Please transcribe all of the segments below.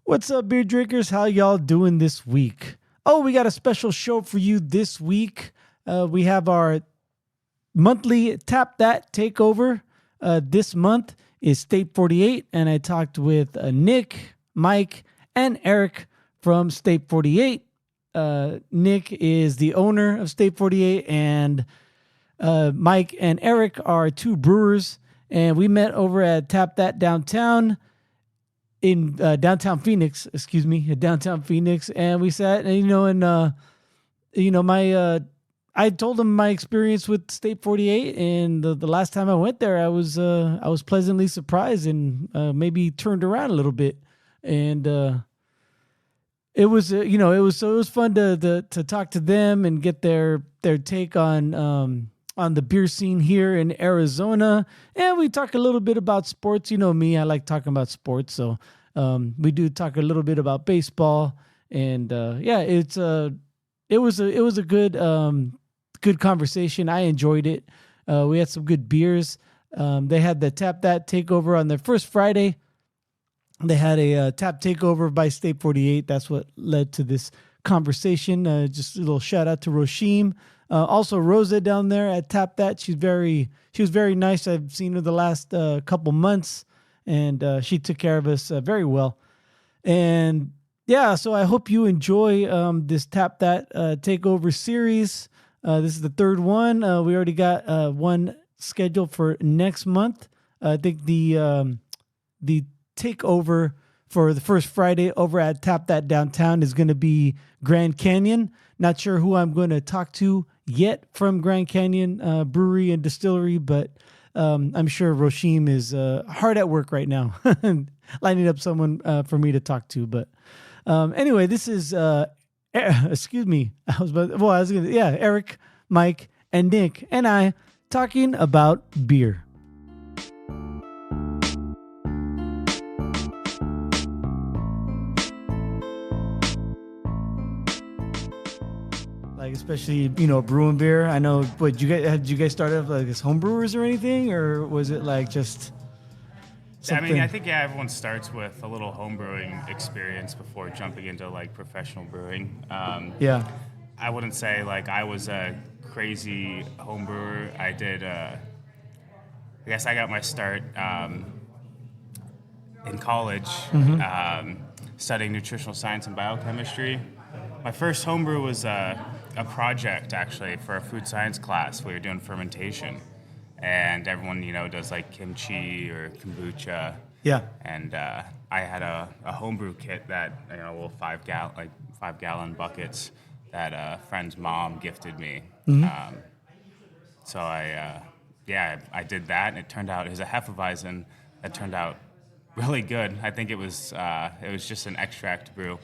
What's up, beer drinkers? How y'all doing this week? Oh, we got a special show for you this week. We have our monthly Tap That Takeover. This month is State 48, and I talked with Nick, Mike, and Eric from State 48. Nick is the owner of State 48, and Mike and Eric are two brewers, and we met over at Tap That downtown. In downtown Phoenix, and we sat, and I told him my experience with State 48, and the last time I went there, I was pleasantly surprised and maybe turned around a little bit, and it was fun to talk to them and get their take on the beer scene here in Arizona. And we talk a little bit about sports. You know me, I like talking about sports. So we do talk a little bit about baseball. And it was a good conversation. I enjoyed it. We had some good beers. They had the Tap That Takeover on their first Friday. They had a tap takeover by State 48. That's what led to this conversation. Just a little shout out to Roshim. Also Rosa down there at Tap That. She was very nice. I've seen her the last couple months, and she took care of us very well. And yeah, so I hope you enjoy this Tap That Takeover series. This is the third one. We already got one scheduled for next month. I think the takeover for the first Friday over at Tap That Downtown is going to be Grand Canyon. Not sure who I'm going to talk to yet from Grand Canyon Brewery and Distillery, but I'm sure Roshim is hard at work right now, lining up someone for me to talk to. But anyway, this is excuse me. Eric, Mike, and Nick and I talking about beer. Like, especially, brewing beer. I know, did you guys start off like as home brewers or anything, or was it like just something? I think everyone starts with a little home brewing experience before jumping into like professional brewing. I wouldn't say like I was a crazy home brewer. I did. I guess I got my start in college, studying nutritional science and biochemistry. My first homebrew was a project, actually, for a food science class. We were doing fermentation, and everyone, does like kimchi or kombucha. Yeah. And I had a homebrew kit that, little 5 gallon buckets that a friend's mom gifted me. So I did that, and it was a Hefeweizen that turned out really good. I think it was just an extract brew.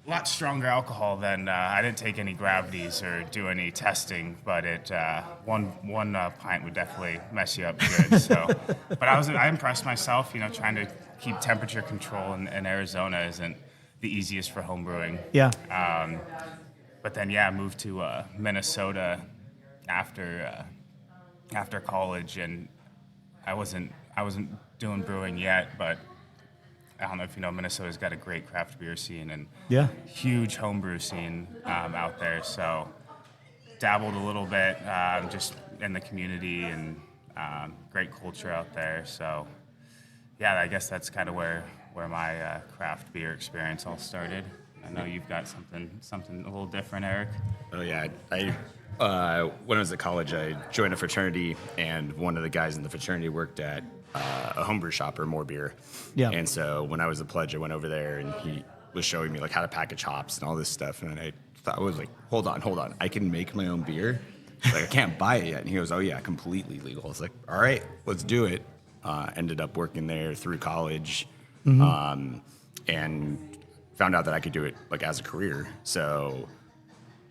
A lot stronger alcohol than I didn't take any gravities or do any testing, but one pint would definitely mess you up good. So, but I impressed myself. Trying to keep temperature control in Arizona isn't the easiest for home brewing. Yeah. But then moved to Minnesota after college, and I wasn't doing brewing yet, but I don't know if you know, Minnesota's got a great craft beer scene and huge homebrew scene out there. So dabbled a little bit just in the community, and great culture out there. So I guess that's kind of where my craft beer experience all started. I know you've got something a little different, Eric. Oh yeah, I when I was at college, I joined a fraternity, and one of the guys in the fraternity worked at a homebrew shop or more beer. Yeah. And so when I was a pledge, I went over there, and he was showing me like how to package hops and all this stuff. And I was like, hold on, I can make my own beer. Like, I can't buy it yet. And he goes, oh yeah, completely legal. I was like, all right, let's do it. Ended up working there through college, and found out that I could do it like as a career. So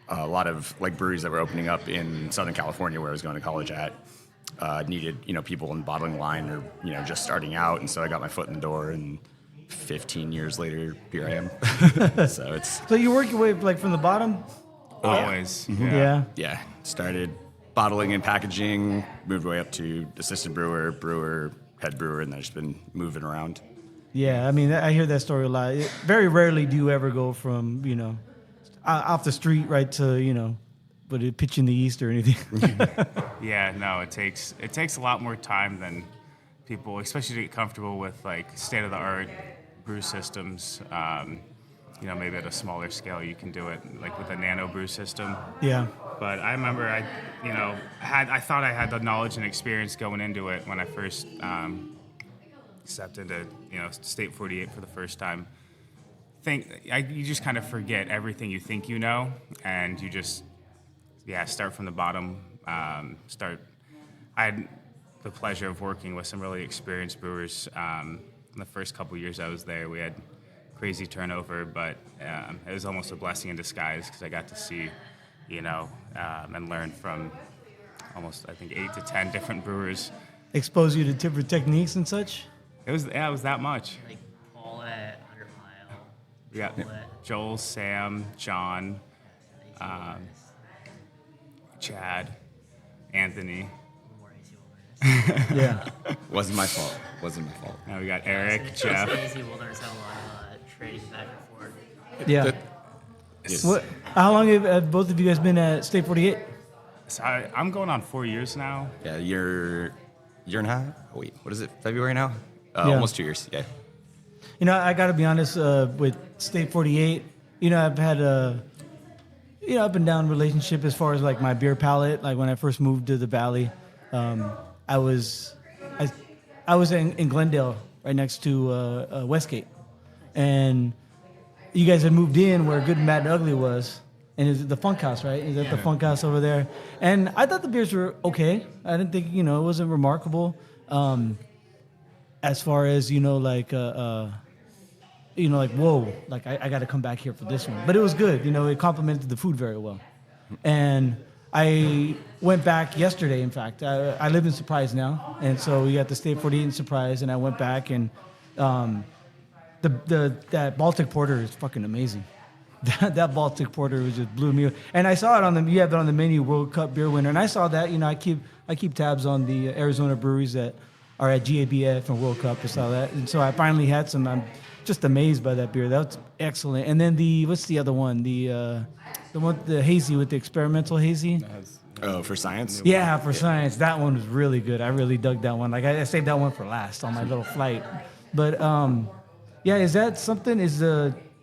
a lot of like breweries that were opening up in Southern California, where I was going to college at, needed people in the bottling line or just starting out, and so I got my foot in the door, and 15 years later, here I am. So you work your way like from the bottom. Always. Yeah. Started bottling and packaging, moved way up to assistant brewer, head brewer, and then just been moving around. Yeah, I mean, I hear that story a lot. Very rarely do you ever go from, off the street right to, but it pitch in the east or anything. Yeah, no, it takes a lot more time than people, especially to get comfortable with like state of the art brew systems. Maybe at a smaller scale, you can do it like with a nano brew system. Yeah. But I remember I thought I had the knowledge and experience going into it when I first stepped into State 48 for the first time. You just kind of forget everything you think you know, and you just start from the bottom. I had the pleasure of working with some really experienced brewers. In the first couple years I was there, we had crazy turnover, but it was almost a blessing in disguise because I got to see, and learn from almost, I think, 8 to 10 different brewers. Expose you to different techniques and such? It was that much. Like Paul at 100 Mile. Yeah, Joel, Sam, John, Chad, Anthony. Yeah. Wasn't my fault. Now we got Eric, Jeff. It's easy. We'll learn a lot of trading back and forth. Yeah. What? How long have both of you guys been at State 48? So I'm going on 4 years now. Yeah, year and a half. Oh, wait, what is it? February now? Yeah. Almost 2 years. Yeah. I got to be honest, with State 48, I've had a, up and down relationship as far as like my beer palate. Like when I first moved to the Valley, I was in Glendale, right next to Westgate, and you guys had moved in where Good, Bad, and Ugly was, and is it the Funk House, right? Is that the Funk House over there? And I thought the beers were okay. I didn't think it wasn't remarkable, as far as like whoa, like I got to come back here for this one. But it was good. It complemented the food very well, and I went back yesterday, in fact. I live in Surprise now, and so we got the State 48 in Surprise, and I went back, and that Baltic Porter is fucking amazing. That Baltic Porter was just blew me away. And I saw it you have it on the menu, World Cup beer winner, and I saw that. I keep tabs on the Arizona breweries that are at GABF and World Cup. I saw that, and so I finally had some. I'm just amazed by that beer. That's excellent. And then what's the other one? The hazy with the experimental hazy. Oh, for science? Yeah, for science. That one was really good. I really dug that one. Like I saved that one for last on my little flight. But is that something?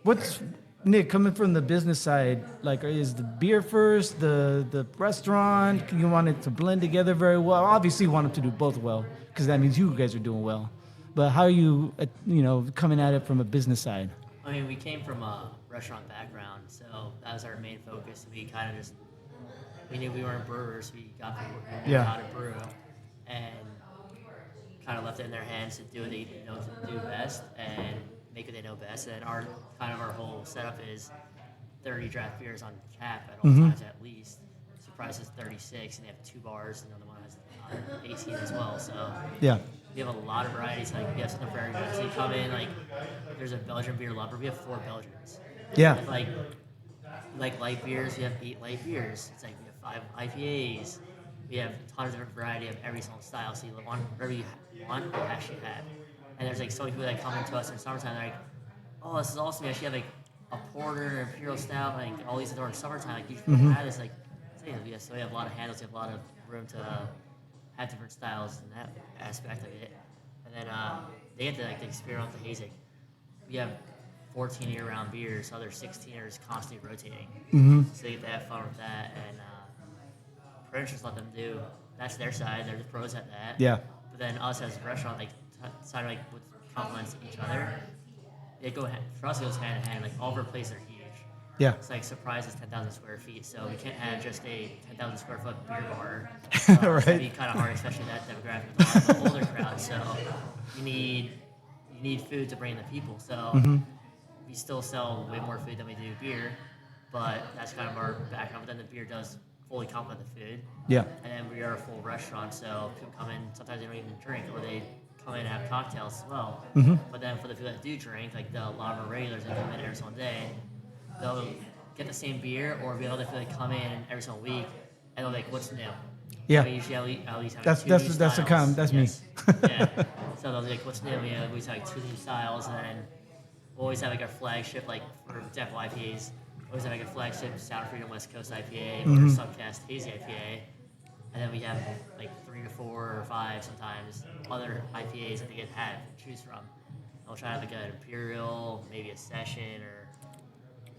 What's Nick coming from the business side? Like, is the beer first, the restaurant? You want it to blend together very well. Obviously, you want it to do both well because that means you guys are doing well. But how are you, coming at it from a business side? I mean, we came from a restaurant background, so that was our main focus. We kind of we knew we weren't brewers. We got how to brew, and kind of left it in their hands to do what they know to do best and make what they know best. And our whole setup is 30 draft beers on tap at all times at least. Surprise is 36, and they have 2 bars, and the other one has 18 as well. So yeah. We have a lot of varieties. Like we have something for everybody. So you come in, like there's a Belgian beer lover. We have 4 Belgians. Yeah. Like light beers, we have 8 light beers. It's like we have 5 IPAs. We have tons of different variety of every single style. So you want whatever you want, you actually have. And there's like so many people that come into us in summertime. They're like, "Oh, this is awesome! You actually have like a porter, an imperial stout, like all these during summertime. Like you should have this." Like, so we have a lot of handles. We have a lot of room to have different styles in that aspect of it. And then they get to like experiment with the hazy. We have 14 year-round beers, so other 16 are constantly rotating. So they get to have fun with that, and pretty much just let them do. That's their side. They're the pros at that. Yeah. But then us as a restaurant, like decide like what complements each other. For us, it goes hand in hand. Like all of our places are huge. Yeah. It's like Surprise is 10,000 square feet, so we can't have just a 10,000 square foot beer bar. Right. It'd be kind of hard, especially that demographic with a lot of older crowd. So you need food to bring the people. So we still sell way more food than we do beer, but that's kind of our background. But then the beer does fully complement the food. Yeah. And then we are a full restaurant, so people come in. Sometimes they don't even drink, or they come in and have cocktails as well. But then for the people that do drink, like a lot of our regulars that come in every single day, they'll get the same beer, or we have other people that come in every single week, and they'll be like, "What's new?" Yeah. We usually at least have That's- two that's- new that's the styles. com- that's me. Yes. Yeah. So they'll be like, what's new? We always have like 2 new styles, and then we'll always have like our flagship, like for example IPAs. We always have like a flagship Sound Freedom West Coast IPA or Subcast Hazy IPA, and then we have like 3 to 4 or 5 sometimes other IPAs that they can have to choose from. And we'll try to have like an Imperial, maybe a Session or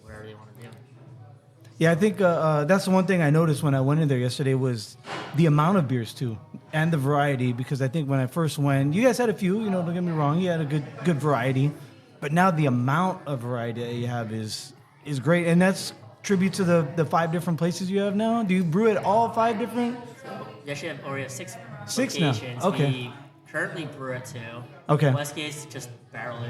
whatever they want to do. Yeah, I think that's the one thing I noticed when I went in there yesterday was the amount of beers too, and the variety. Because I think when I first went, you guys had a few. Don't get me wrong, you had a good variety, but now the amount of variety that you have is great, and that's tribute to the 5 different places you have now. Do you brew at all 5 different? We actually have 6 6 now. locations. Okay. We currently brew at 2. Okay. Westgate's just barrel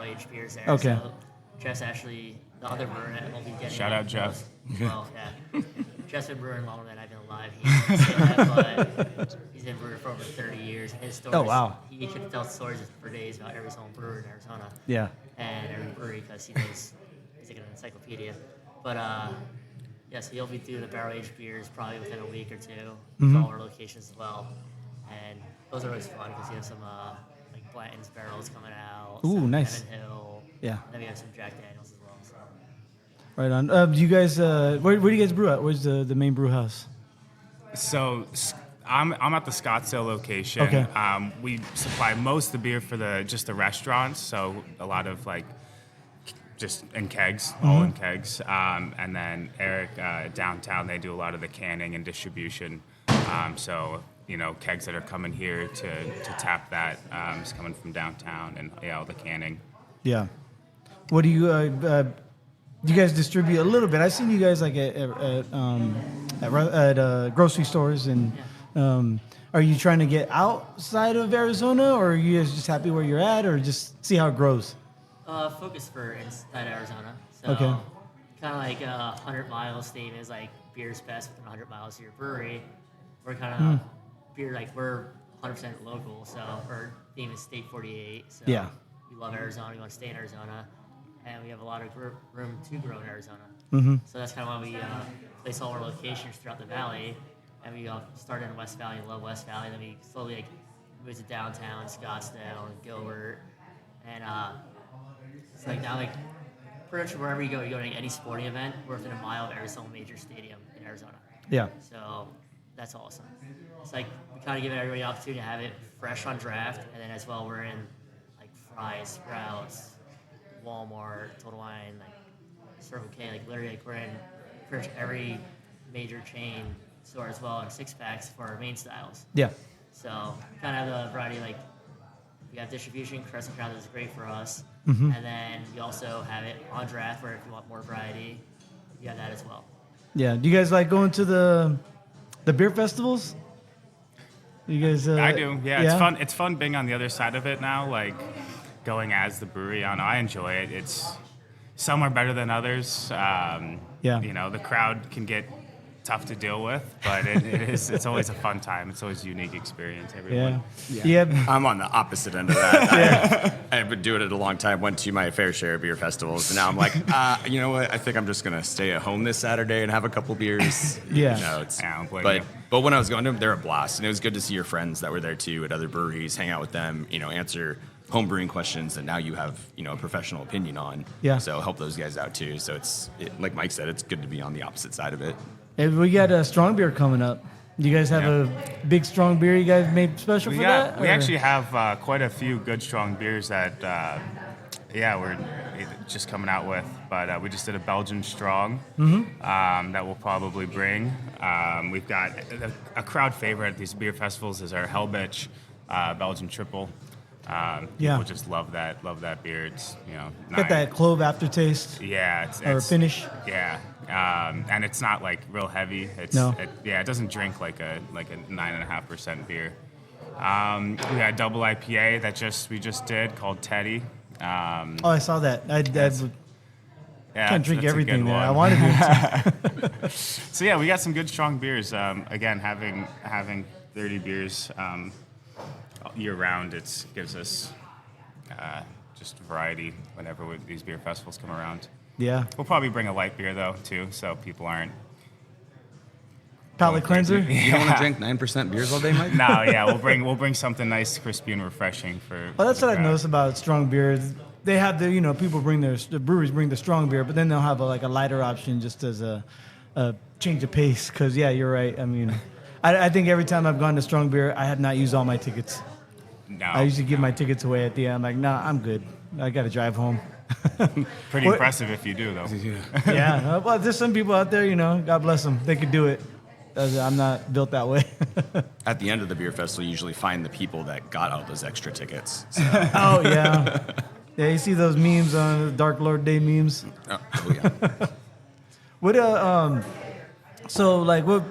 aged beers there. Okay. So Jeff's actually the other brewer that will be getting. Shout out Jeff. Well, yeah. Jeff's been brewing longer than I've been alive. He can't say that, but he's been brewing for over 30 years. And his stories, Oh, wow. He could tell stories for days about every single brewer in Arizona. Yeah. And every brewery because he knows he's like an encyclopedia. But yes, he'll be doing the barrel aged beers probably within a week or 2 with all our locations as well. And those are always fun because you have some like Blanton's barrels coming out. Ooh, some nice. Heaven Hill. Yeah. And then we have some Jack Daniels as well. So. Right on. Do you guys? Where do you guys brew at? Where's the main brew house? So I'm at the Scottsdale location. Okay. We supply most of the beer for just the restaurants, so a lot of like just in kegs, all in kegs. And then Eric downtown, they do a lot of the canning and distribution. So kegs that are coming here to tap that is coming from downtown, and all the canning. Yeah. What do you? You guys distribute a little bit. I've seen you guys like at grocery stores, and are you trying to get outside of Arizona, or are you guys just happy where you're at, or just see how it grows? Focus for inside Arizona. So Okay. kind of like 100 miles statement is like beer's best within 100 miles of your brewery. We're kind of beer, like we're 100% local, so our theme is State 48. So Yeah. we love Arizona. We want to stay in Arizona. And we have a lot of room to grow in Arizona. So that's kind of why we place all our locations throughout the valley. And we started in West Valley and love West Valley. Then we slowly moved to downtown, Scottsdale, and Gilbert. And it's like now, pretty much wherever you go to any sporting event, we're within a mile of every single major stadium in Arizona. Yeah. So that's awesome. It's like we kind of give everybody the opportunity to have it fresh on draft. And then as well, we're in like Fry's, Sprouts, Walmart, Total Wine, like Circle K, like literally like we're in pretty much every major chain store as well, and 6-packs for our main styles. Yeah. So kind of have a variety, like we have distribution. Crescent Crown is great for us, and then we also have it on draft where if you want more variety, you have that as well. Yeah. Do you guys like going to the beer festivals? You guys? I do. Yeah, it's fun. It's fun being on the other side of it now. Like going as the brewery. I enjoy it. It's some are better than others. The crowd can get tough to deal with, but it's always a fun time. It's always a unique experience. Everyone. Yeah. I'm on the opposite end of that. I've been doing it a long time. Went to my fair share of beer festivals, and now I'm like, you know what? I think I'm just gonna stay at home this Saturday and have a couple beers. Yeah. I don't blame you. But when I was going to them, they're a blast, and it was good to see your friends that were there too at other breweries, hang out with them, answer home brewing questions that now you have, a professional opinion on. Yeah. So help those guys out too. So like Mike said, it's good to be on the opposite side of it. Hey, we got a strong beer coming up. Do you guys have a big strong beer you guys made special for that? We actually have quite a few good strong beers that we're just coming out with. But we just did a Belgian strong that we'll probably bring. We've got a crowd favorite at these beer festivals is our Hellbitch Belgian triple. People just love that beer. It's Got that clove aftertaste. Yeah, or finish. Yeah, and it's not like real heavy. It doesn't drink like a 9.5% beer. We got a double IPA that we just did called Teddy. I saw that. I can't drink that's everything there. one. I want to do it. So we got some good strong beers. Again, having 30 beers year round, it gives us just variety whenever these beer festivals come around. Yeah. We'll probably bring a light beer though too, so people aren't Palate cleanser. You don't want to drink 9% beers all day, Mike? No, yeah, we'll bring something nice, crispy, and refreshing for. Well, that's for what the I've crowd. noticed about strong beers. They have people bring the breweries bring the strong beer, but then they'll have a lighter option just as a change of pace. Because yeah, you're right. I mean, I think every time I've gone to strong beer, I have not used all my tickets. No, I usually give my tickets away at the end. I'm like, nah, I'm good. I got to drive home. pretty What- impressive if you do though. Yeah, well, there's some people out there, God bless them. They could do it. I'm not built that way. At the end of the beer festival, you usually find the people that got all those extra tickets. So, Oh yeah, yeah. You see those memes on the Dark Lord Day memes. oh yeah. What so like what?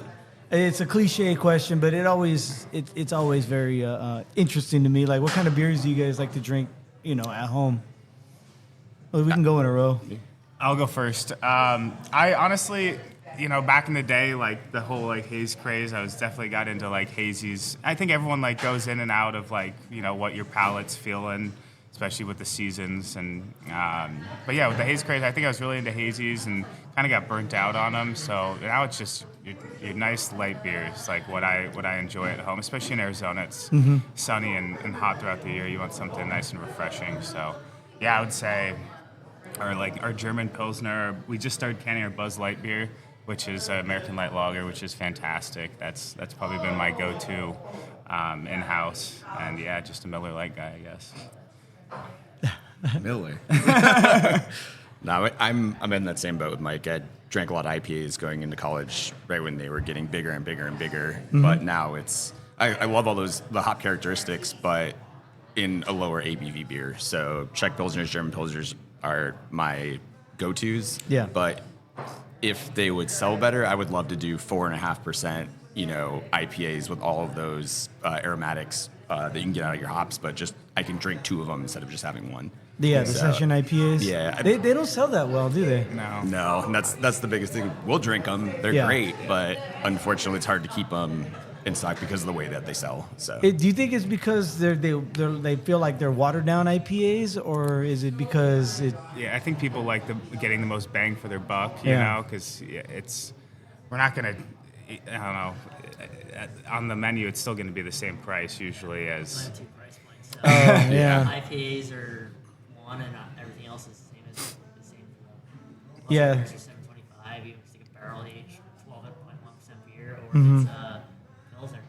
It's a cliche question, but it's always very interesting to me. Like, what kind of beers do you guys like to drink? At home. Well, we can go in a row. I'll go first. I honestly, back in the day, like the whole like haze craze, I was definitely got into like hazies. I think everyone like goes in and out of like what your palate's feeling, especially with the seasons. And but yeah, with the haze craze, I think I was really into hazies and kind of got burnt out on them. So now it's just your nice light beers, like what I enjoy at home, especially in Arizona. It's sunny and hot throughout the year. You want something nice and refreshing. So yeah, I would say. Or like our German Pilsner, we just started canning our Buzz Light beer, which is American Light Lager, which is fantastic. That's probably been my go-to in-house. And yeah, just a Miller Lite guy, I guess. Miller. No, I'm in that same boat with Mike. I drank a lot of IPAs going into college right when they were getting bigger and bigger and bigger. But now I love all the hop characteristics, but in a lower ABV beer. So Czech Pilsners, German Pilsners are my go-tos. Yeah. But if they would sell better, I would love to do 4.5%, IPAs with all of those aromatics that you can get out of your hops. But just I can drink two of them instead of just having one. Yeah, the So, session IPAs. yeah. They don't sell that well, do they? No. No, and that's the biggest thing. We'll drink them; they're Yeah. great, but unfortunately, it's hard to keep them in stock because of the way that they sell. So Do you think it's because they feel like they're watered down IPAs, or is it because it? Yeah, I think people like getting the most bang for their buck, Yeah. because we're not going to, I don't know, on the menu, it's still going to be the same price usually as. Two price points. So Yeah. IPAs are one, and everything else is the same. Yeah. Beers are $7.25. You can take a barrel aged 12.1% beer, or it's Pilsner.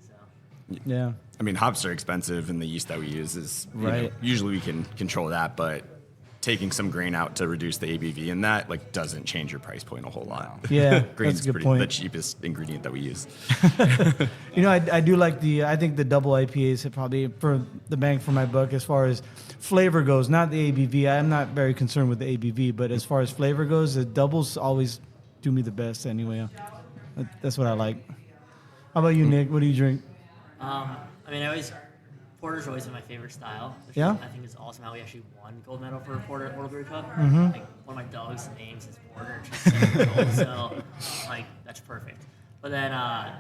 So Yeah. I mean, hops are expensive, and the yeast that we use is Right. usually we can control that, but taking some grain out to reduce the ABV in that doesn't change your price point a whole lot. Yeah, Grain's that's a good pretty point. the cheapest ingredient that we use. I do like I think the double IPAs have probably for the bang for my buck as far as flavor goes, not the ABV. I'm not very concerned with the ABV, but as far as flavor goes, the doubles always do me the best anyway. That's what I like. How about you, Nick? What do you drink? Porter's always been my favorite style. Which Yeah? I think it's awesome how we actually won gold medal for Porter World Beer Cup. Like one of my dogs' names is Porter, and she's 7 years old, so like that's perfect. But then I'm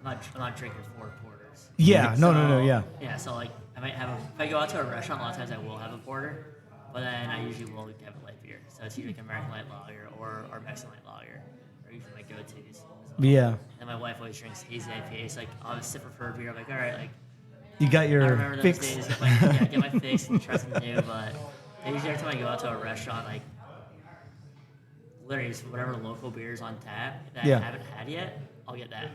not drinking 4 porters. Yeah, no, So, yeah. Yeah, so like I might have if I go out to a restaurant, a lot of times I will have a porter, but then I usually will have a light beer. So it's usually like American Light Lager or Mexican Light Lager are usually my go-tos. So, Yeah. and my wife always drinks hazy IPAs. Like I'll have a sip of her beer. I'm like, all right, like. You got I your remember those fix. days. Get my fix and try something new. But usually every time I go out to a restaurant, like literally just whatever local beers on tap that Yeah. I haven't had yet, I'll get that.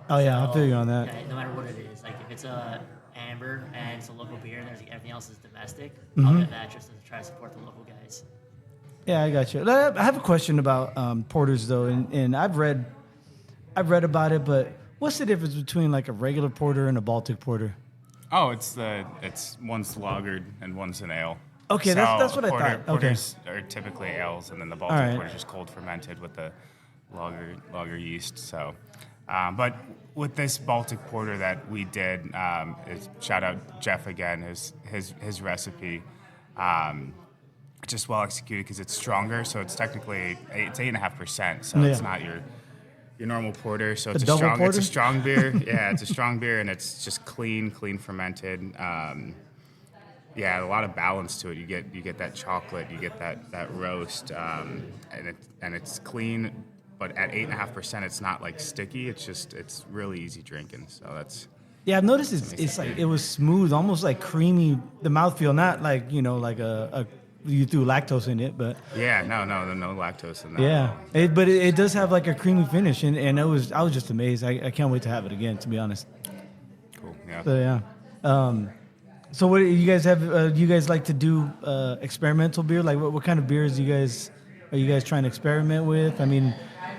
Oh yeah, I So, feel you on that. Yeah, no matter what it is, like if it's a amber and it's a local beer and there's everything else is domestic, Mm-hmm. I'll get that just to try to support the local guys. Yeah, I got you. I have a question about porters though, and I've read about it, but what's the difference between like a regular porter and a Baltic porter? Oh, it's one's lagered and one's an ale. Okay, that's what I thought. Okay. Porters are typically ales, and then the Baltic right. porter is just cold fermented with the lager yeast. So, but with this Baltic porter that we did, shout out Jeff again, his recipe, just well executed because it's stronger. So it's technically it's 8.5%. So it's Yeah. not your normal porter. So it's double strong. It's porter? a strong beer. Yeah, it's a strong beer, and it's just clean fermented. Yeah, a lot of balance to it. You get that chocolate, you get that roast, and it's clean, but at 8.5%, it's not like sticky. It's really easy drinking. So that's. Yeah, I've noticed it's like it was smooth, almost like creamy. The mouthfeel, not like like a you threw lactose in it, but Yeah, no lactose in that. yeah, but it does have like a creamy finish, and I was just amazed. I can't wait to have it again, to be honest. Cool. Yeah. So yeah. So what do you guys have? Do you guys like to do experimental beer? Like what kind of beers are you guys trying to experiment with? I mean,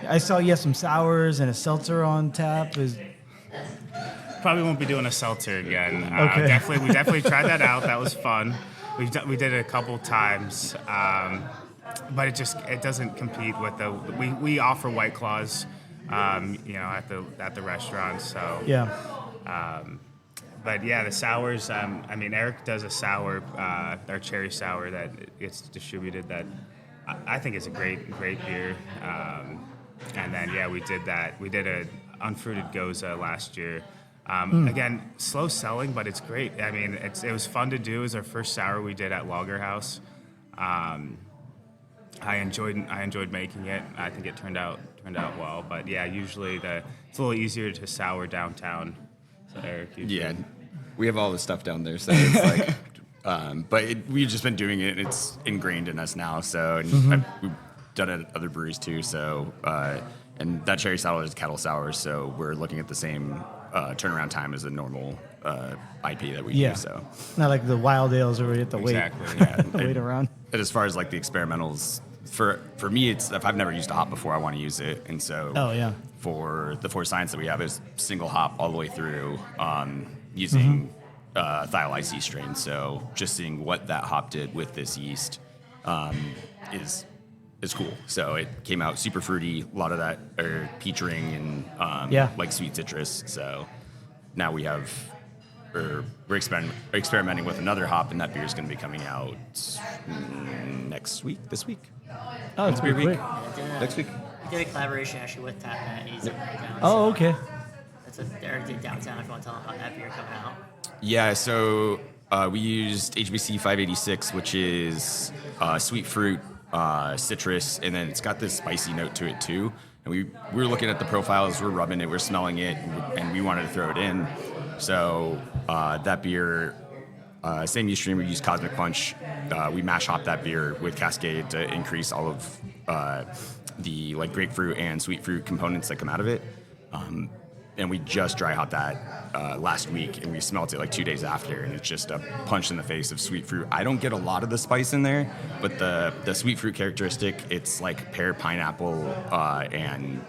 I saw you have some sours and a seltzer on tap. Probably won't be doing a seltzer again. Okay. We definitely tried that out. That was fun. We did it a couple times, but it doesn't compete with we offer White Claws, at the restaurants. So Yeah. But yeah, the sours. Eric does a sour, our cherry sour that gets distributed. That I think is a great beer. And then we did that. We did a unfruited Goza last year. Again, slow selling, but it's great. I mean, it was fun to do. It was our first sour we did at Lager House. I enjoyed making it. I think it turned out well. But yeah, usually it's a little easier to sour downtown. So Eric, we have all the stuff down there, so it's like, but we've just been doing it. And it's ingrained in us now. So and we've done it at other breweries too. So and that cherry sour is kettle sour. So we're looking at the same turnaround time as a normal IP that we use. So not like the wild ales where you have to wait. Exactly. Wait around. And as far as like the experimentals, for me, it's if I've never used a hop before, I want to use it. And so for the Four Science that we have is single hop all the way through, using thiolized yeast strain. So just seeing what that hop did with this yeast is cool. So it came out super fruity, a lot of that peach ring and like sweet citrus. So now we're experimenting with another hop, and that beer is going to be coming out this week. Oh, it's pretty quick. Next week. We did a collaboration actually with Tap He's in downtown. Oh, okay. That's what Eric did downtown. If you want to tell them about that beer coming out. Yeah, so we used HBC 586, which is sweet fruit, citrus, and then it's got this spicy note to it too. And we were looking at the profiles, we're rubbing it, we're smelling it, and we wanted to throw it in. So that beer, same yeast stream, we used Cosmic Punch. We mash hop that beer with Cascade to increase all of the like grapefruit and sweet fruit components that come out of it. And we just dry hopped that last week, and we smelt it like 2 days after, and it's just a punch in the face of sweet fruit. I don't get a lot of the spice in there, but the sweet fruit characteristic, it's like pear, pineapple, and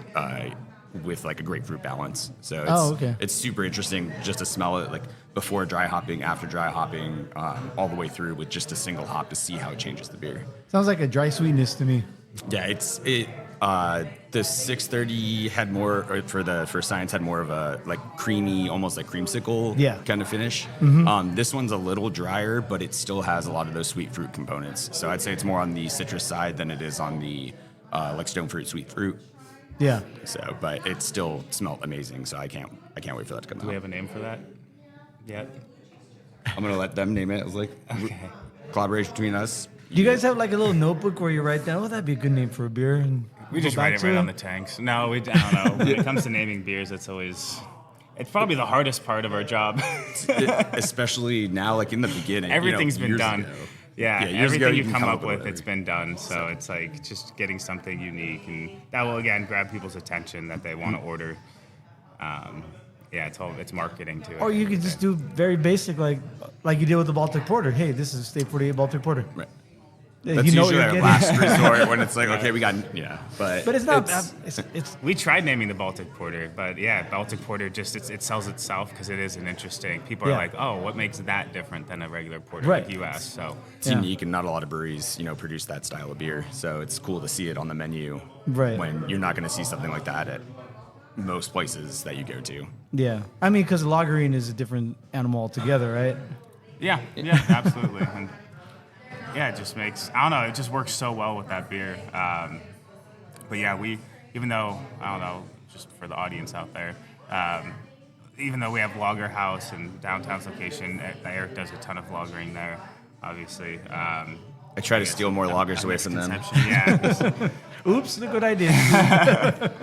with like a grapefruit balance. So it's super interesting just to smell it like before dry hopping, after dry hopping, all the way through with just a single hop to see how it changes the beer. Sounds like a dry sweetness to me. Yeah, the 630 had more, or for Science had more of a like creamy, almost like creamsicle kind of finish. This one's a little drier, but it still has a lot of those sweet fruit components. So I'd say it's more on the citrus side than it is on the like stone fruit, sweet fruit. Yeah. So, but it still smelled amazing. So I can't wait for that to come out. Do we have a name for that yet? I'm gonna let them name it. I was like, collaboration between us. Do you guys have like a little notebook where you write down, that'd be a good name for a beer? And We just write it right on the tanks. No, I don't know. When it comes to naming beers, it's probably the hardest part of our job. Especially now, like in the beginning. Everything's been done. Ago. Yeah, years everything ago, you can come up with, whatever. it's been done. So it's like just getting something unique, and that will again grab people's attention that they want to order. It's marketing too. Or you could just do very basic, like you did with the Baltic Porter. Hey, this is State 48 Baltic Porter. Right. Yeah, That's you know usually what our you're last getting. resort when it's like, okay, we got, but But it's not. It's We tried naming the Baltic Porter, but Baltic Porter it sells itself because it is an interesting. People are like, oh, what makes that different than a regular porter Right. like U.S. So it's unique, and not a lot of breweries, produce that style of beer. So it's cool to see it on the menu when you're not going to see something like that at most places that you go to. yeah. I mean, because lagering is a different animal altogether, right? yeah, absolutely. And it just makes, I don't know, it just works so well with that beer. But yeah, even though, I don't know, just for the audience out there, even though we have Lager House and downtown's location, Eric does a ton of lagering there, obviously. I try to steal more lagers away from them. Yeah. Oops, look what I did. I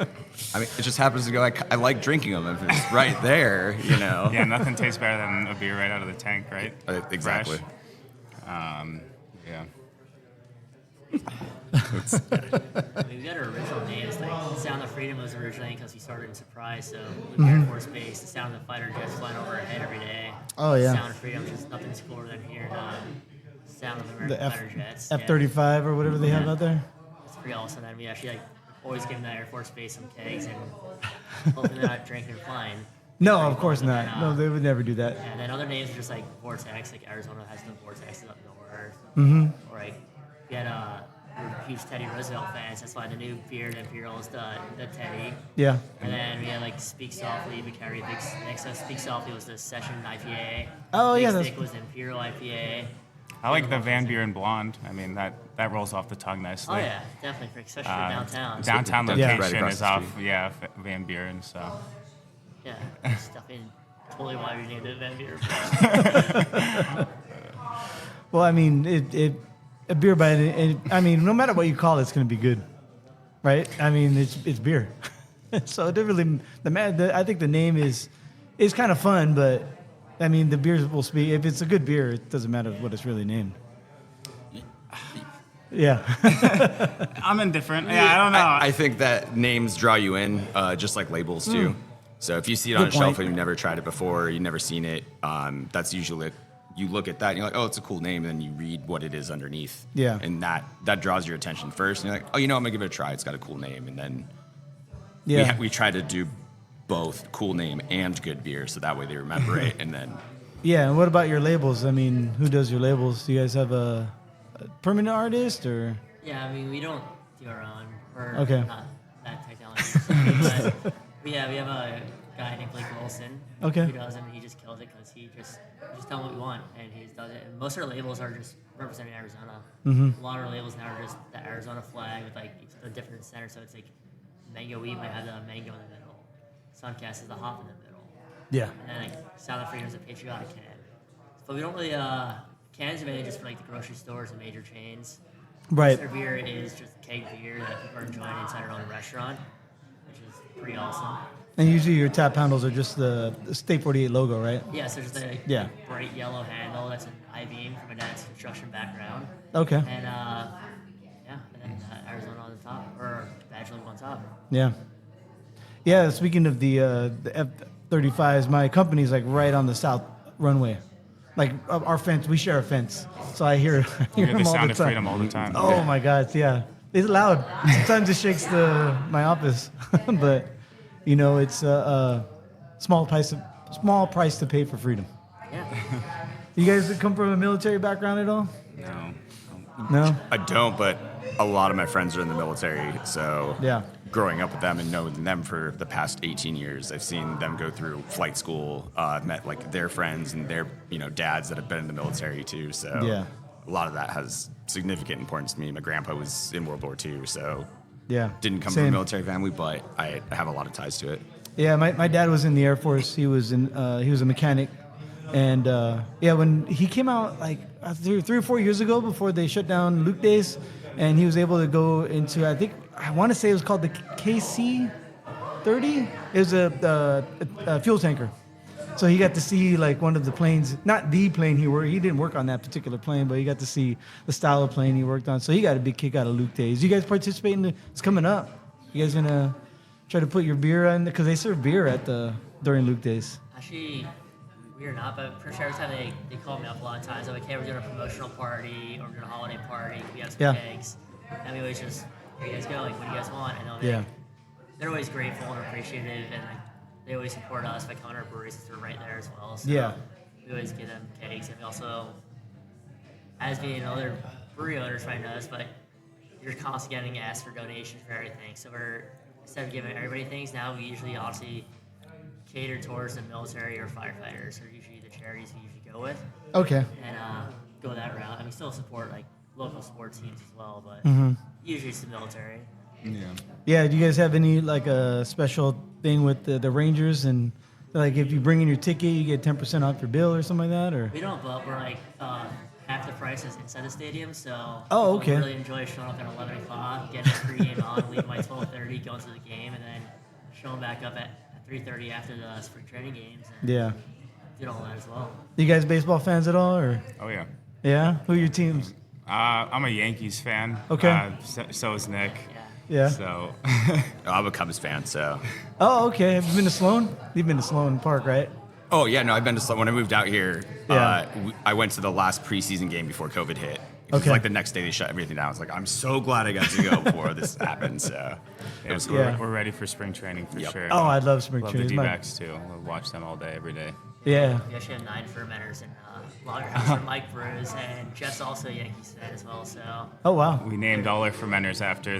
mean, it just happens to go. I like drinking them if it's right there, you know. Yeah, nothing tastes better than a beer right out of the tank, right? Exactly. Fresh. Yeah. We got our original names. Like Sound of Freedom was originally because we started in Surprise, so with Air Force Base, the Sound of the Fighter Jets flying over our head every day. Oh, yeah. Sound of Freedom, just nothing's cooler than hearing Sound of American The Fighter Jets. F-35 or whatever they have out there. It's pretty awesome. And we actually like always giving the Air Force Base some kegs and hoping they're not drinking or flying. No, of course not. No, they would never do that. And then other names are just like Vortex, like Arizona has the Vortexes up north. Mm-hmm. Or like we had we're huge Teddy Roosevelt fans. That's why the new beer, the Imperial, is the Teddy. Yeah. And then we had like Speak Softly. We carry Big next to Speak Softly was the Session IPA. Oh, Big yeah, Stick that's- was the Imperial IPA. I like the Van Buren Blonde. I mean, that rolls off the tongue nicely. Oh yeah, definitely, especially for downtown. Downtown Yeah. location Right across is the off, street. Van Buren, so. Yeah, that's definitely totally why we named it Van Buren. Well, I mean, a beer I mean, no matter what you call it, it's going to be good, right? I mean, it's beer. So it really, I think the name is kind of fun, but I mean, the beers will speak. If it's a good beer, it doesn't matter what it's really named. Yeah. I'm indifferent. Yeah, I don't know. I think that names draw you in, just like labels do. So if you see it on Good a shelf point. and you've never tried it before, you've never seen it, that's usually you look at that and you're like, oh, it's a cool name, and then you read what it is underneath. Yeah. And that draws your attention first. And you're like, oh, I'm gonna give it a try. It's got a cool name. And then Yeah. we try to do both cool name and good beer, so that way they remember it. And then Yeah. And what about your labels? I mean, who does your labels? Do you guys have a permanent artist or? Yeah, I mean, we don't do our own. We're Okay. not that technology. But we have a guy named Blake Wilson. Okay. Who does it, and he just kills it because we just tell him what we want, and he just does it. And most of our labels are just representing Arizona. A lot of our labels now are just the Arizona flag with like a different center. So it's like Mango Wheat might have the mango in the middle. Suncast is the hop in the middle. Yeah. And then like Sound of Freedom is a patriotic can. But we don't really cans are mainly just for like the grocery stores and major chains. Right. Their beer is just keg beer that people are enjoying inside our own restaurant, which is pretty awesome. And usually your tap handles are just the State 48 logo, right? Yeah, so there's a Yeah. bright yellow handle that's an I-beam from my dad's construction background. Okay. And and then Arizona on the top, or badge logo on top. Yeah. Yeah, speaking of the F-35s, my company's like right on the south runway. Like our fence, we share a fence. So I hear You hear them the all Sound the of time. Freedom all the time. Oh my God, yeah. It's loud. Sometimes it shakes my office. But, it's a small price to pay for freedom. Yeah. You guys come from a military background at all? No. No? I don't, but a lot of my friends are in the military, so Yeah. growing up with them and knowing them for the past 18 years, I've seen them go through flight school, met like their friends and their dads that have been in the military too. So Yeah. a lot of that has significant importance to me. My grandpa was in World War II, so Yeah. didn't come Same. from a military family, but I have a lot of ties to it. Yeah, my dad was in the Air Force. He was a mechanic, and when he came out like 3 or 4 years ago, before they shut down Luke Days, and he was able to go into I want to say it was called the KC-30. It was a fuel tanker. So he got to see like one of the planes, not the plane he worked. He didn't work on that particular plane, but he got to see the style of plane he worked on. So he got a big kick out of Luke Days. You guys participate in it's coming up. You guys gonna try to put your beer in because they serve beer during Luke Days. Actually, we are not, but pretty sure every time they call me up a lot of times, they're like, hey, we're doing a promotional party or we're doing a holiday party. We have some Yeah. kegs. And we always just, where you guys go? Like, what do you guys want? And they're always grateful and appreciative, and like, they always support us by coming to our breweries since we're right there as well. So Yeah. we always give them kegs, and we also, as being other brewery owners right now, but you're constantly getting asked for donations for everything. So instead of giving everybody things, now we usually obviously cater towards the military or firefighters, or usually the charities we usually go with, Okay. and go that route. And we still support like local sports teams as well, but usually it's the military. Yeah. Do you guys have any like a special thing with the Rangers, and like if you bring in your ticket, you get 10% off your bill or something like that, or? We don't, but we're like half the price is inside the stadium, so Oh, people okay. really enjoy showing up at 11 o'clock, getting a pregame on, leaving by 12:30, going to the game, and then showing back up at 3:30 after the spring training games. And Yeah. did all that as well. You guys baseball fans at all, or Oh yeah. yeah? Who are your teams? I'm a Yankees fan. Okay. So is Nick. Yeah. Yeah. So I'm a Cubs fan, so. Oh, okay. Have you been to Sloan? You've been to Sloan Park, right? Oh yeah, no, I've been to when I moved out here. Yeah. I went to the last preseason game before COVID hit. It was Okay. like the next day they shut everything down. I was like, I'm so glad I got to go before this happened. So it was cool. Yeah. We're ready for spring training for Yep. sure. Oh, I love spring Love training. the It's my- D-backs too. We'll watch them all day, every day. Yeah. We actually have 9 fermenters in Lager House for Mike Brews, and Jeff's also a Yankees fan as well, so Oh wow. We named all our fermenters after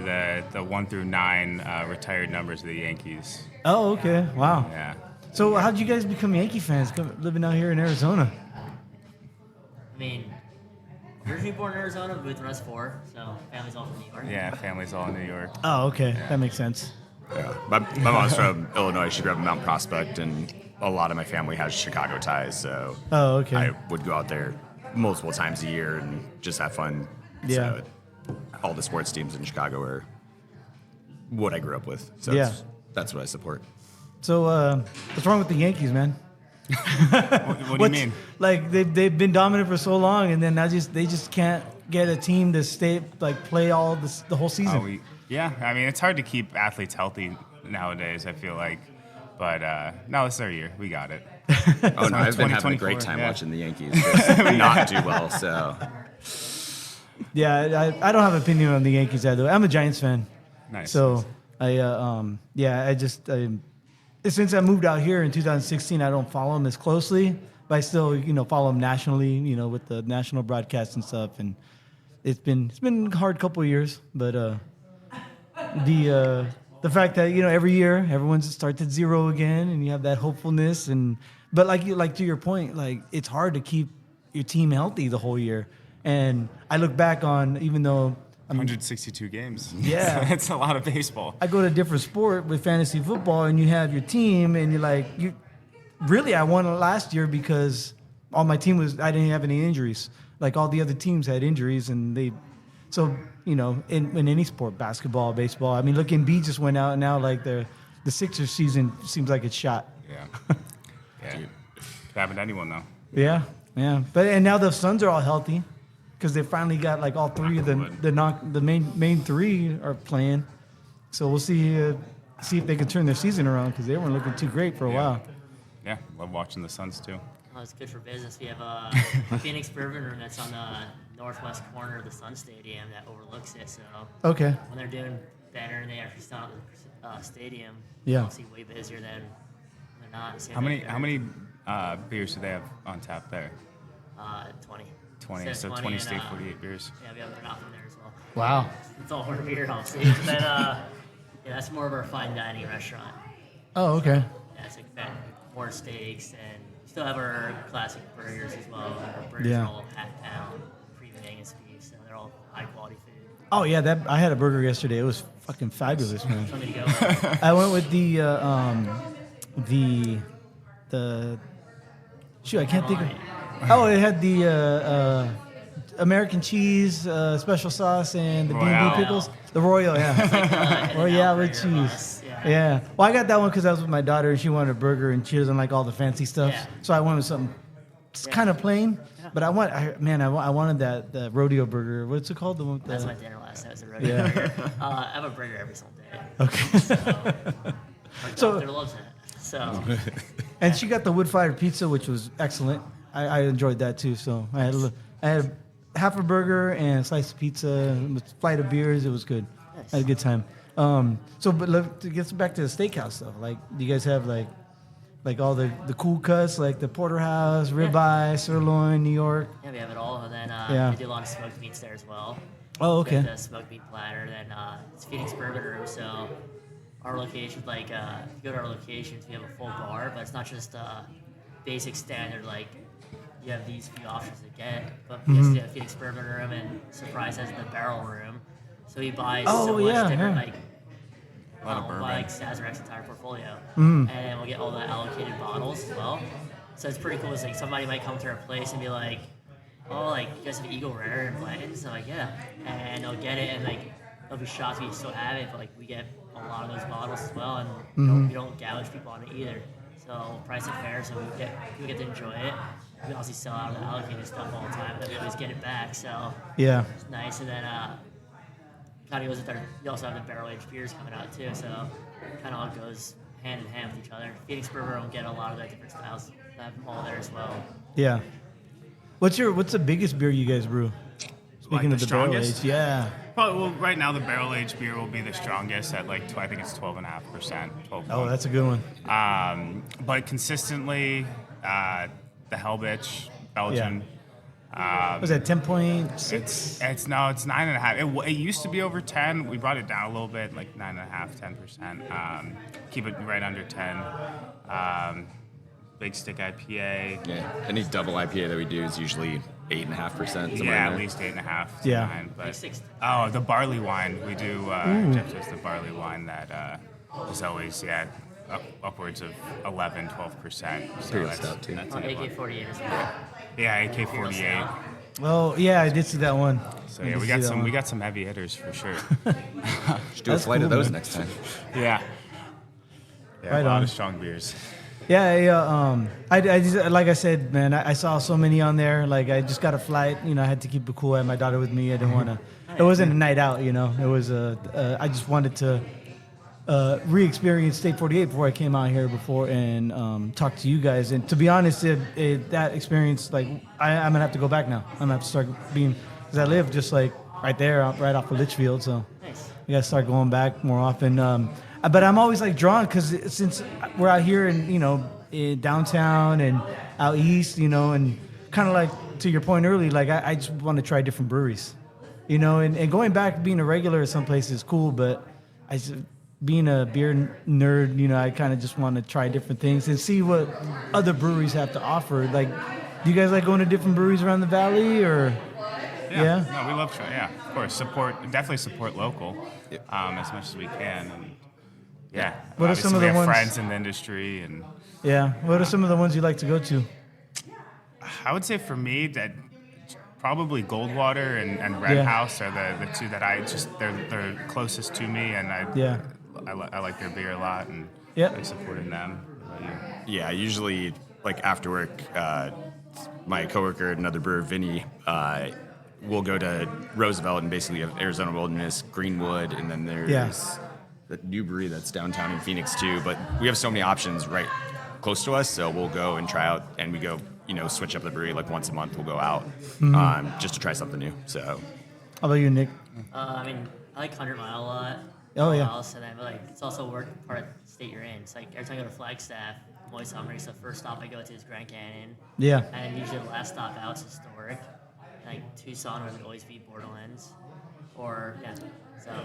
the 1 through 9 retired numbers of the Yankees. Oh okay. Wow. Yeah. So how did you guys become Yankee fans? Living out here in Arizona. I mean, originally born in Arizona, moved when I was 4, so family's all from New York. Yeah, family's all in New York. Oh okay. That makes sense. yeah. My mom's from Illinois. She grew up in Mount Prospect, and a lot of my family has Chicago ties. So Oh okay. I would go out there multiple times a year and just have fun. Yeah. So all the sports teams in Chicago are what I grew up with. So Yeah. that's what I support. So what's wrong with the Yankees, man? What do you mean? Like they've been dominant for so long, and then they just can't get a team to stay play all the whole season. Yeah, I mean, it's hard to keep athletes healthy nowadays, I feel like. But no, this is our year. We got it. Oh no, I've been having a 2024, great time yeah. watching the Yankees just not do well. So Yeah, I don't have an opinion on the Yankees either. I'm a Giants fan. Nice. So since I moved out here in 2016, I don't follow them as closely, but I still follow them nationally, with the national broadcast and stuff. And it's been a hard couple of years, but the fact that every year everyone starts at zero again, and you have that hopefulness, but like to your point, like it's hard to keep your team healthy the whole year. And I look back on, even though 162 games. Yeah. It's a lot of baseball. I go to a different sport with fantasy football, and you have your team, and you're like, I won last year because all my team I didn't have any injuries. Like all the other teams had injuries, and in any sport, basketball, baseball. I mean, look, Embiid just went out, and now like the Sixers season seems like it's shot. Yeah. Yeah. Could happen to anyone, though. Yeah, yeah. And now the Suns are all healthy because they finally got like all three of the main three are playing. So we'll see if they can turn their season around because they weren't looking too great for a while. Yeah, love watching the Suns, too. Oh, it's good for business. We have a Phoenix Bourbon Room that's on the northwest corner of the Sun Stadium that overlooks it. So Okay. when they're doing better and they actually start the stadium, Yeah. obviously way busier than they're not. Same How many thing beers do they have on tap there? 20. 20. Says So 20 and, state 48 beers. Yeah, we have enough in there as well. Wow. It's all hard beer, obviously. But then, yeah, that's more of our fine dining restaurant. Oh, okay. Yeah, it's like more steaks, and we still have our classic burgers as well. Our burgers Yeah. are all half pound, premium Angus beef, so they're all high quality food. Oh yeah, I had a burger yesterday. It was fucking fabulous, man. Something to go with. I went with the shoot, I can't think of. Oh, it had the American cheese, special sauce, and the B&B Royale. pickles. The Royal, yeah. Royale with cheese. Yeah. Well, I got that one because I was with my daughter and she wanted a burger and she doesn't like all the fancy stuff. Yeah. So I went with something kind of plain. But I wanted that rodeo burger. What's it called? The one with That's the, my dinner last night. Was a rodeo Yeah. burger. I have a burger every single day. Okay. My So- doctor loves it. So And she got the wood-fired pizza, which was excellent. I enjoyed that too. So I had half a burger and a slice of pizza, with a flight of beers. It was good. I had a good time. But to get back to the steakhouse though, like, do you guys have like all the cool cuts, like the porterhouse, ribeye, sirloin, New York? yeah, we have it all, and then Yeah. we do a lot of smoked meats there as well. Oh, We got okay. the smoked meat platter. Then it's Phoenix Bourbon Room, so our locations, if you go to our locations, we have a full bar, but it's not just basic standard, like you have these few options to get, but Mm-hmm. because we have Phoenix Bourbon Room and Surprise has the barrel room, so we buy Oh, so much yeah, different, yeah. like, A lot of we'll bourbon. buy like Sazerac's entire portfolio, Mm-hmm. and then we'll get all the allocated bottles as well. So it's pretty cool. It's like somebody might come to our place and be like, oh, like, you guys have Eagle Rare and Blanton's? I'm like, yeah. And they'll get it, and, like, they'll be shocked we still have it, but, like, we get a lot of those bottles as well, and we don't gouge people on it either. So, price it fair, so we get to enjoy it. We also sell out of the allocated stuff all the time, but we always get it back, so Yeah. it's nice. And then, kind of goes with we also have the barrel-aged beers coming out, too, so kind of all goes hand in hand with each other. Phoenix Brewer will get a lot of the different styles that have them all there as well. Yeah. What's the biggest beer you guys brew? Speaking of the barrel strongest? aged, yeah. Well, right now the barrel aged beer will be the strongest at like I think it's 12.5%. 12. Oh, that's a good one. But consistently, the Hellbitch Belgian. Was that 10.6? It's 9.5. It used to be over 10. We brought it down a little bit, like 9.5, 10%. Keep it right under 10. Big Stick IPA. Yeah, any double IPA that we do is usually 8.5%. Yeah, at least 8.5 to Yeah. 9. But, Big Six. oh, the barley wine. We do Jeff does the barley wine that is always upwards of 11, 12%. So Pretty that's stout, too. That's On a good one. AK-48 as well. Yeah, AK-48. Oh, yeah, I did see that one. So yeah, we got some heavy hitters for sure. Just do a That's flight of cool, those man. next time. Yeah. Yeah, Right a lot on. of strong beers. Yeah, I just, like I said, man, I saw so many on there. Like, I just got a flight. I had to keep it cool. I had my daughter with me. I didn't want to. It wasn't a night out. It was I just wanted to re-experience State 48 before I came out here before and talk to you guys. And to be honest, that experience, like, I'm gonna have to go back now. I'm gonna have to start being, because I live just like right there, right off of Litchfield. So Nice. I gotta start going back more often. But I'm always like drawn because since we're out here in downtown and out east, and kind of like to your point earlier, like I just want to try different breweries, and going back being a regular at some places is cool, but being a beer nerd, I kind of just want to try different things and see what other breweries have to offer. Like, do you guys like going to different breweries around the valley or? Yeah? No, we love trying. Yeah, of course. Definitely support local as much as we can. And yeah, What are obviously some of we the have ones- friends in the industry, and Yeah. What are some of the ones you like to go to? I would say for me that probably Goldwater and Red Yeah. House are the two that they're closest to me, and I like their beer a lot, and Yep. I supported them. What about you? Yeah, usually like after work, my coworker, another brewer, Vinny, we'll go to Roosevelt and basically have Arizona Wilderness, Greenwood, and then there's the new brewery that's downtown in Phoenix too. But we have so many options right close to us, so we'll go and try out, and we go, switch up the brewery like once a month. We'll go out just to try something new. So How about you, Nick? I like 100 Mile a lot. Oh, yeah. Miles, and then, it's also work part of the state you're in. It's like every time I go to Flagstaff, I'm always hungry, so the first stop I go to is Grand Canyon. Yeah. And usually the last stop out is Historic. Like Tucson would always be Borderlands. So it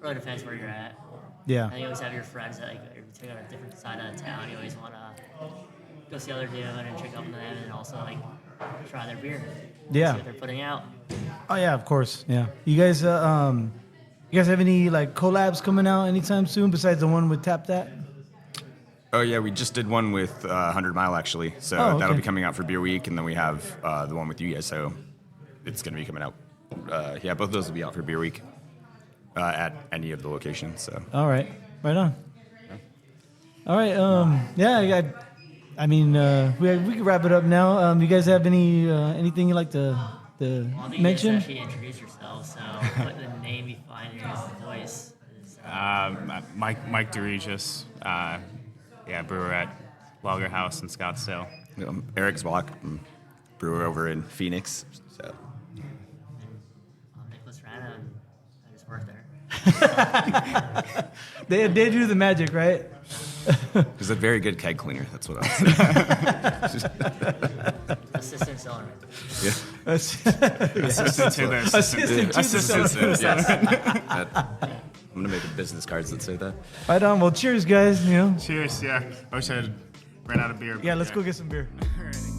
really depends where you're at. Yeah. And you always have your friends that, if you take on a different side of the town, you always want to go see how they're doing and check up on them, and also, try their beer. Yeah. See what they're putting out. Oh yeah, of course. Yeah. You guys have any collabs coming out anytime soon besides the one with Tap That? oh yeah, we just did one with 100 Mile actually. So Oh, okay. that'll be coming out for Beer Week, and then we have the one with you guys. So it's gonna be coming out. Both of those will be out for Beer Week at any of the locations. So. All right. Right on. All right. We can wrap it up now. You guys have anything you'd like to Well, you mention? guys actually introduce yourselves, so what the name you find in your voice is. Mike DeRegis, brewer at Logger House in Scottsdale. Eric Zack, brewer over in Phoenix. So. I'm Nick Rana, and I just work there. They do the magic, right? He's a very good keg cleaner. That's what I'll say. Assistant cellar. Yeah. Assistant to the assistant. Assistant. Yes. I'm gonna make business cards that say that. Right on. Well, cheers, guys. Cheers. Yeah. I wish I had ran out of beer. Yeah, let's go get some beer. Alrighty.